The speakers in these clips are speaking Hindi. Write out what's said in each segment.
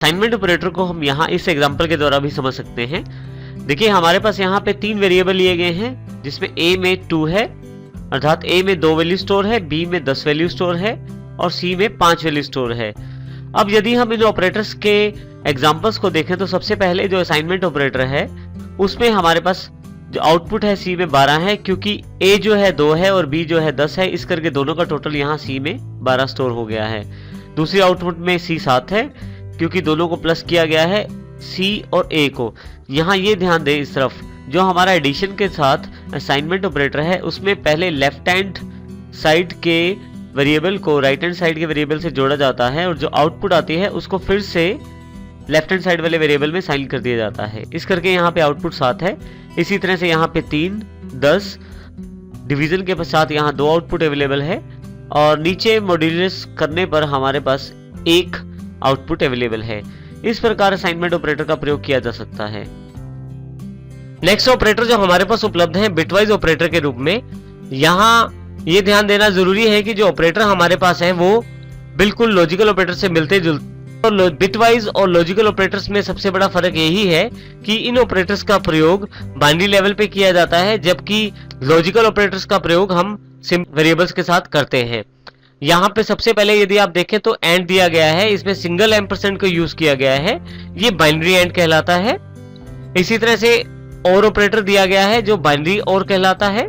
असाइनमेंट ऑपरेटर को हम यहाँ इस एग्जांपल के द्वारा भी समझ सकते हैं। देखिए हमारे पास यहाँ पे 3 वेरिएबल लिए गए हैं, जिसमें A में 2 है, अर्थात A में 2 वैल्यू स्टोर है, B में 10 वैल्यू स्टोर है और C में 5 वैल्यू स्टोर है। अब यदि हम इन ऑपरेटर्स के एग्जांपल्स को देखें तो सबसे पहले जो असाइनमेंट ऑपरेटर है उसमें हमारे पास जो आउटपुट है C में 12 है, क्योंकि A जो है 2 है और B जो है 10 है, इस करके दोनों का टोटल यहाँ C में 12 स्टोर हो गया है। दूसरी आउटपुट में C 7 है, क्योंकि दोनों को प्लस किया गया है C और A को। यहाँ ये ध्यान दें इस तरफ, जो हमारा एडिशन के साथ असाइनमेंट ऑपरेटर है उसमें पहले लेफ्ट हैंड साइड के वेरिएबल को राइट हैंड साइड के वेरिएबल से जोड़ा जाता है और जो आउटपुट आती है उसको फिर से लेफ्ट हैंड साइड वाले वेरिएबल में साइन कर दिया जाता है। इस करके यहाँ पे आउटपुट 7 है। इसी तरह से यहाँ पे 3, 10 डिवीजन के पश्चात यहाँ 2 आउटपुट अवेलेबल है और नीचे मॉड्यूलस करने पर हमारे पास 1 आउटपुट अवेलेबल है। इस प्रकार असाइनमेंट ऑपरेटर का प्रयोग किया जा सकता है। नेक्स्ट ऑपरेटर जो हमारे पास उपलब्ध है बिटवाइज ऑपरेटर के रूप में। यहाँ ये ध्यान देना जरूरी है कि जो ऑपरेटर हमारे पास है वो बिल्कुल लॉजिकल ऑपरेटर से मिलते जुलते, और बिटवाइज और लॉजिकल ऑपरेटर्स में सबसे बड़ा फर्क यही है कि इन ऑपरेटर्स का प्रयोग बाइनरी लेवल पे किया जाता है, जबकि लॉजिकल ऑपरेटर्स का प्रयोग हम सिंपल वेरिएबल्स के साथ करते हैं। यहाँ पे सबसे पहले यदि आप देखें तो एंड दिया गया है, इसमें सिंगल एम्परसेंड को यूज किया गया है, ये बाइनरी एंड कहलाता है। इसी तरह से और ऑपरेटर दिया गया है जो बाइनरी और कहलाता है।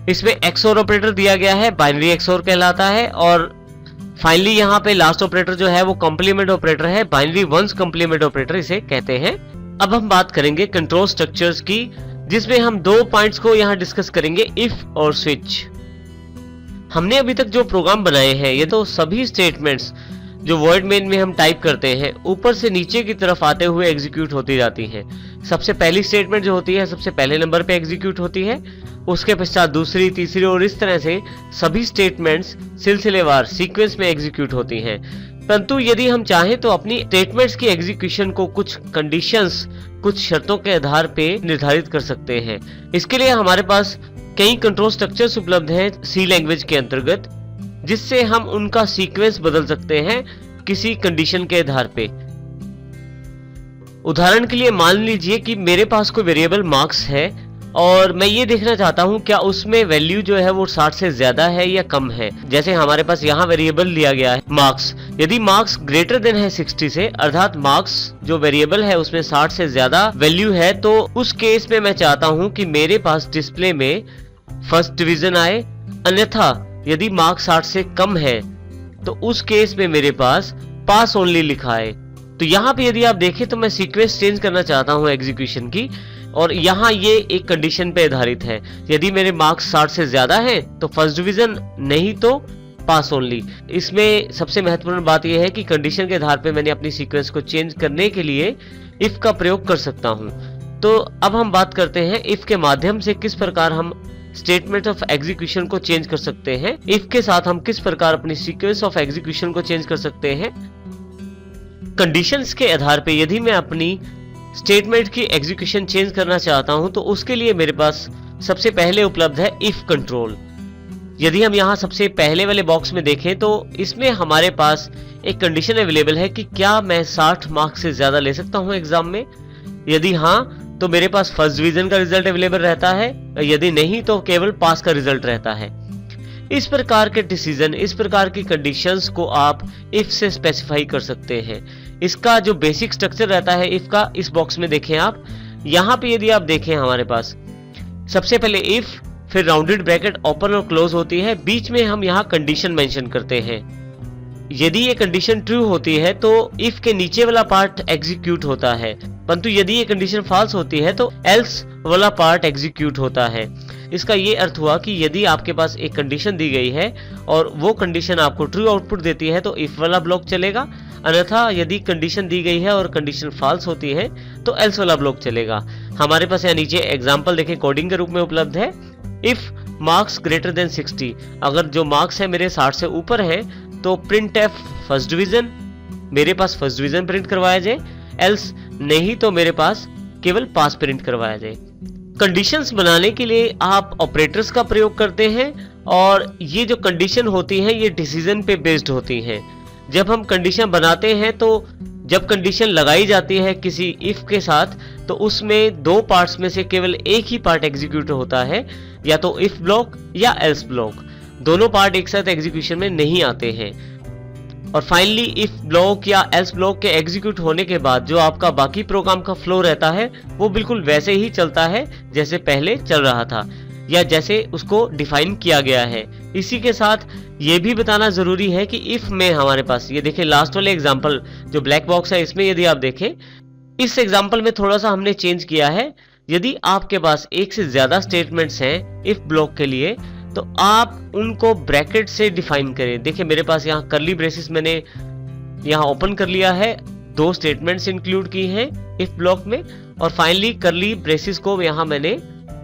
इसमें एक्सओर ऑपरेटर दिया गया है, बाइनरी एक्सओर कहलाता है। और फाइनली यहाँ पे लास्ट ऑपरेटर जो है वो कॉम्प्लीमेंट ऑपरेटर है, बाइनरी वंस कॉम्प्लीमेंट ऑपरेटर इसे कहते हैं। अब हम बात करेंगे कंट्रोल स्ट्रक्चर्स की, जिसमें हम 2 पॉइंट्स को यहाँ डिस्कस करेंगे, इफ और स्विच। हमने अभी तक जो प्रोग्राम बनाए हैं ये तो सभी स्टेटमेंट्स जो वर्ड मेन में हम टाइप करते हैं ऊपर से नीचे की तरफ आते हुए एग्जीक्यूट होती जाती हैं। सबसे पहली स्टेटमेंट जो होती है सबसे पहले नंबर पे एग्जीक्यूट होती है, उसके पश्चात दूसरी, तीसरी और इस तरह से सभी स्टेटमेंट्स सिलसिलेवार सीक्वेंस में एग्जीक्यूट होती हैं। परंतु यदि हम चाहें तो अपनी स्टेटमेंट्स की एग्जीक्यूशन को कुछ कंडीशंस, कुछ शर्तों के आधार पे निर्धारित कर सकते हैं। इसके लिए हमारे पास कई कंट्रोल स्ट्रक्चर्स उपलब्ध हैं सी लैंग्वेज के अंतर्गत, जिससे हम उनका सीक्वेंस बदल सकते हैं किसी कंडीशन के आधार पे। उदाहरण के लिए मान लीजिए कि मेरे पास कोई वेरिएबल मार्क्स है और मैं ये देखना चाहता हूं क्या उसमें वैल्यू जो है वो 60 से ज्यादा है या कम है। जैसे हमारे पास यहाँ वेरिएबल लिया गया है मार्क्स, यदि मार्क्स ग्रेटर देन है 60 से, अर्थात मार्क्स जो वेरिएबल है उसमें 60 से ज्यादा वैल्यू है, तो उस केस में मैं चाहता हूं कि मेरे पास डिस्प्ले में फर्स्ट डिवीजन आए। अन्यथा यदि मार्क्स 60 से कम है तो उस केस में मेरे पास पास ओनली लिखा है। तो यहाँ पे यदि आप देखें तो मैं सीक्वेंस चेंज करना चाहता हूँ एग्जीक्यूशन की, और यहाँ ये एक कंडीशन पे आधारित है। यदि मेरे मार्क्स 60 से ज्यादा हैं तो फर्स्ट डिवीजन, नहीं तो पास ओनली। इसमें सबसे महत्वपूर्ण बात यह है कि कंडीशन के आधार पे मैंने अपनी सीक्वेंस को चेंज करने के लिए इफ का प्रयोग कर सकता हूँ। तो अब हम बात करते हैं इफ के माध्यम से किस प्रकार हम स्टेटमेंट ऑफ एग्जीक्यूशन को चेंज कर सकते हैं। इफ के साथ हम किस प्रकार अपनी सीक्वेंस ऑफ एग्जीक्यूशन को चेंज कर सकते हैं। कंडीशंस के आधार पे यदि मैं अपनी स्टेटमेंट की एग्जीक्यूशन चेंज करना चाहता हूं तो उसके लिए मेरे पास सबसे पहले उपलब्ध है इफ कंट्रोल। यदि हम यहां सबसे पहले वाले बॉक्स में देखें तो इसमें हमारे पास एक कंडीशन अवेलेबल है कि क्या मैं 60 मार्क्स से ज्यादा ले सकता हूं एग्जाम में। यदि हाँ तो मेरे पास फर्स्ट डिवीजन का रिजल्ट अवेलेबल रहता है, यदि नहीं तो केवल पास का रिजल्ट रहता है। इस प्रकार के डिसीजन, इस प्रकार की कंडीशंस को आप इफ से स्पेसिफाई कर सकते हैं। इसका जो बेसिक स्ट्रक्चर रहता है इफ का, इस बॉक्स में देखें आप। यहाँ पे यदि आप देखें हमारे पास सबसे पहले इफ, फिर राउंडेड ब्रैकेट ओपन और क्लोज होती है, बीच में हम यहाँ कंडीशन मेंशन करते हैं। यदि ये कंडीशन ट्रू होती है तो इफ के नीचे वाला पार्ट एग्जीक्यूट होता है, परंतु यदि ये कंडीशन फॉल्स होती है तो एल्स वाला पार्ट एग्जीक्यूट होता है। इसका ये अर्थ हुआ कि यदि आपके पास एक कंडीशन दी गई है और वो कंडीशन आपको ट्रू आउटपुट देती है तो इफ वाला ब्लॉक चलेगा, अन्यथा यदि कंडीशन दी गई है और कंडीशन फॉल्स होती है तो एल्स वाला ब्लॉक चलेगा। हमारे पास यहाँ नीचे एग्जांपल देखें कोडिंग के रूप में उपलब्ध है। इफ मार्क्स ग्रेटर देन 60, अगर जो मार्क्स है मेरे 60 से ऊपर है तो प्रिंट एफ फर्स्ट डिवीजन, मेरे पास फर्स्ट डिवीजन प्रिंट करवाया जाए, एल्स नहीं तो मेरे पास केवल पास प्रिंट करवाया जाए। कंडीशंस बनाने के लिए आप ऑपरेटर्स का प्रयोग करते हैं और ये जो कंडीशन होती हैं ये डिसीजन पे बेस्ड होती हैं। जब हम कंडीशन बनाते हैं तो जब कंडीशन लगाई जाती है किसी इफ के साथ तो उसमें दो पार्ट्स में से केवल एक ही पार्ट एग्जीक्यूट होता है, या तो इफ ब्लॉक या एल्स ब्लॉक। दोनों पार्ट एक साथ एग्जीक्यूशन में नहीं आते हैं। और फाइनली इफ ब्लॉक या एल्स ब्लॉक के एग्जीक्यूट होने के बाद जो आपका बाकी प्रोग्राम का फ्लो रहता है वो बिल्कुल वैसे ही चलता है जैसे पहले चल रहा था या जैसे उसको डिफाइन किया गया है। इसी के साथ ये भी बताना जरूरी है कि इफ में हमारे पास ये देखें लास्ट वाले एग्जांपल जो ब्लैक बॉक्स है इसमें यदि आप देखें इस एग्जांपल में थोड़ा सा हमने चेंज किया है। यदि आपके पास एक से ज्यादा स्टेटमेंट्स हैं इफ ब्लॉक के लिए तो आप उनको ब्रैकेट से डिफाइन करें। देखिए मेरे पास यहाँ कर्ली ब्रेसेस मैंने यहाँ ओपन कर लिया है, दो स्टेटमेंट्स इंक्लूड की हैं इफ ब्लॉक में और फाइनली कर्ली ब्रेसेस को यहाँ मैंने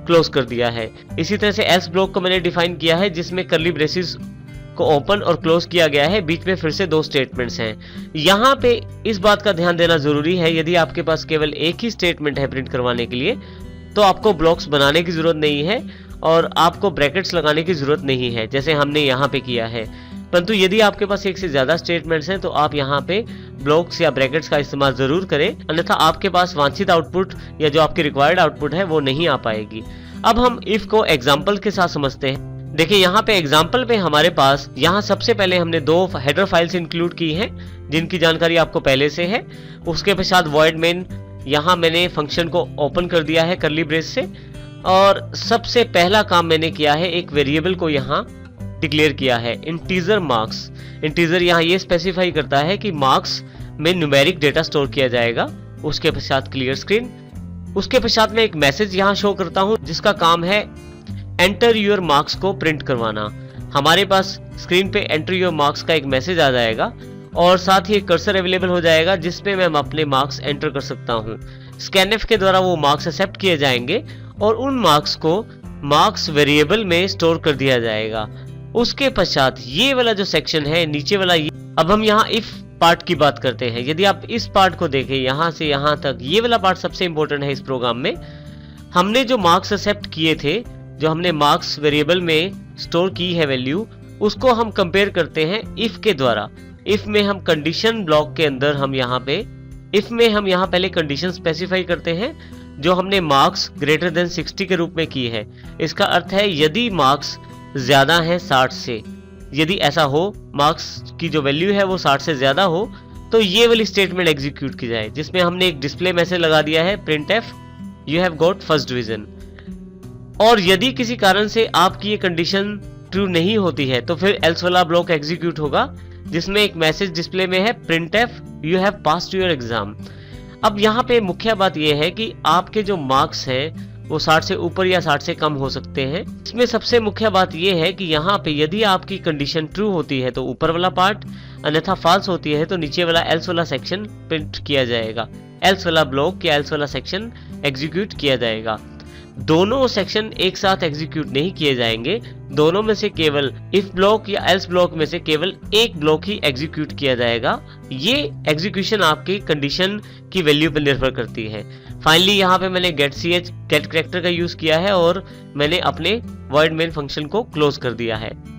क्लोज कर दिया है। इसी तरह से एल्स ब्लॉक को मैंने डिफाइन किया है जिसमें कर्ली ब्रेसेस को ओपन और क्लोज किया गया है, बीच में फिर से दो स्टेटमेंट्स हैं। यहाँ पे इस बात का ध्यान देना जरूरी है यदि आपके पास केवल एक ही स्टेटमेंट है प्रिंट करवाने के लिए तो आपको ब्लॉक्स बनाने की जरूरत नहीं है और आपको ब्रैकेट्स लगाने की जरूरत नहीं है जैसे हमने यहाँ पे किया है। परंतु यदि आपके पास एक से ज्यादा स्टेटमेंट्स हैं तो आप यहाँ पे ब्लॉक्स या ब्रैकेट्स का इस्तेमाल जरूर करें, अन्यथा आपके पास वांछित आउटपुट या जो आपकी रिक्वायर्ड आउटपुट है वो नहीं आ पाएगी। अब हम इफ को एग्जाम्पल के साथ समझते हैं। देखिए यहाँ पे एग्जाम्पल में हमारे पास यहाँ सबसे पहले हमने दो हेडर फाइल्स इंक्लूड की हैं जिनकी जानकारी आपको पहले से है। उसके पश्चात वॉइड मेन यहाँ मैंने फंक्शन को ओपन कर दिया है कर्ली ब्रेस से और सबसे पहला काम मैंने किया है एक वेरिएबल को यहाँ डिक्लेयर किया है इंटीजर मार्क्स। इंटीजर यहाँ ये स्पेसिफाई करता है कि मार्क्स में न्यूमेरिक डेटा स्टोर किया जाएगा। उसके पश्चात क्लियर स्क्रीन, उसके पश्चात मैं एक मैसेज यहाँ शो करता हूँ जिसका काम है एंटर योर मार्क्स को प्रिंट करवाना। हमारे पास स्क्रीन पे एंटर योर मार्क्स का एक मैसेज आ जाएगा और साथ ही एक कर्सर अवेलेबल हो जाएगा जिसपे मैं अपने मार्क्स एंटर कर सकता हूँ। स्कैनएफ के द्वारा वो मार्क्स एक्सेप्ट किए जाएंगे और उन मार्क्स को मार्क्स वेरिएबल में स्टोर कर दिया जाएगा। उसके पश्चात ये वाला जो सेक्शन है नीचे वाला अब हम यहाँ इफ पार्ट की बात करते हैं। यदि आप इस पार्ट को देखें यहाँ से यहाँ तक, ये वाला पार्ट सबसे इंपॉर्टेंट है इस प्रोग्राम में। हमने जो मार्क्स एक्सेप्ट किए थे, जो हमने मार्क्स वेरिएबल में स्टोर की है वैल्यू, उसको हम कंपेयर करते हैं इफ के द्वारा। इफ में हम कंडीशन ब्लॉक के अंदर हम यहाँ पे इफ में हम यहाँ पहले कंडीशन स्पेसिफाई करते हैं जो हमने मार्क्स ग्रेटर देन 60 के रूप में की है। इसका अर्थ है यदि मार्क्स ज्यादा है 60 से, यदि ऐसा हो मार्क्स की जो वैल्यू है वो 60 से ज्यादा हो तो ये वाली स्टेटमेंट एग्जीक्यूट की जाए जिसमें हमने एक डिस्प्ले मैसेज लगा दिया है printf you have got first division। और यदि किसी कारण से आपकी ये कंडीशन ट्रू नहीं होती है तो फिर एल्स वाला ब्लॉक एग्जीक्यूट होगा जिसमें एक मैसेज डिस्प्ले में है printf you have passed your exam। अब यहाँ पे मुख्य बात यह है कि आपके जो मार्क्स हैं वो 60 से ऊपर या 60 से कम हो सकते हैं। इसमें सबसे मुख्य बात यह है कि यहाँ पे यदि आपकी कंडीशन ट्रू होती है तो ऊपर वाला पार्ट, अन्यथा फॉल्स होती है तो नीचे वाला एल्स वाला सेक्शन प्रिंट किया जाएगा, एल्स वाला ब्लॉक या एल्स वाला सेक्शन एग्जीक्यूट किया जाएगा। दोनों सेक्शन एक साथ एग्जीक्यूट नहीं किए जाएंगे, दोनों में से केवल इफ ब्लॉक या एल्स ब्लॉक में से केवल एक ब्लॉक ही एग्जीक्यूट किया जाएगा। ये एग्जीक्यूशन आपकी कंडीशन की वैल्यू पर निर्भर करती है। फाइनली यहाँ पे मैंने गेट कैरेक्टर का यूज किया है और मैंने अपने वॉइड मेन फंक्शन को क्लोज कर दिया है।